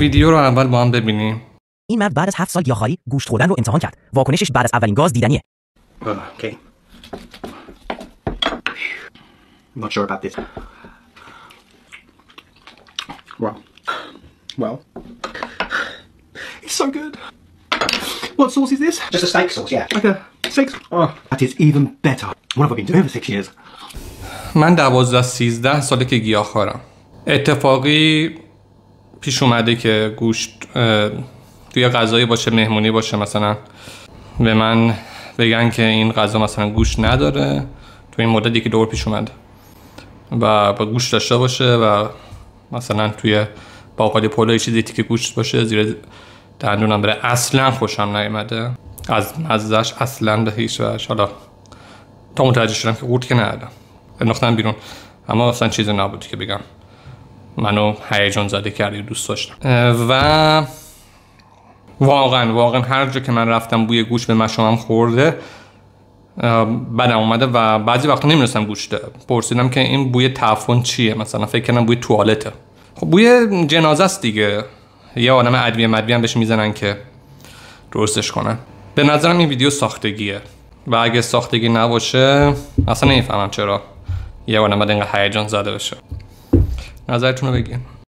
ویدیو رو اول با هم ببینیم. این مرد بعد از 7 سال گیاهخواری گوشت خوردن رو امتحان کرد. واکنشش بعد از اولین گاز دیدنیه. Okay. I'm not sure about this. Well. It's so good. What sauce is this? Just a steak sauce, yeah. Like a steak. Oh, that is even better. What have I been doing for 6 years? من 12-13 ساله که گیاهخوارم. اتفاقی پیش اومده که گوشت توی غذایی باشه، مهمونی باشه، مثلا به من بگن که این غذا مثلا گوشت نداره. تو این مدتی که دور پیش اومده و با گوشت داشته باشه و مثلا توی باقالی پلو چیزی که گوشت باشه زیر دندونم بره. اصلا خوشم نیومده از مزهش، اصلا به هیچ وجه. حالا تا متوجه شدم که قورت که ندادم انداختم بیرون، اما اصلا چیزی نبود که بگم منو هیجان زده کرد، دوست داشتم. و واقعا هر جا که من رفتم بوی گوشت به مشامم خورده بدم اومده و بعضی وقتا نمی‌دونستم گوشته. پرسیدم که این بوی تعفن چیه، مثلا فکر کردم بوی توالته. خب بوی جنازه است دیگه، یه آدم ادویه مدویه هم بهش میزنن که درستش کنن. به نظرم این ویدیو ساختگیه و اگه ساختگی نباشه اصلا نمیفهمم چرا یه آدم باید اینقدر هیجان زده بشه. نظرتون رو بگین.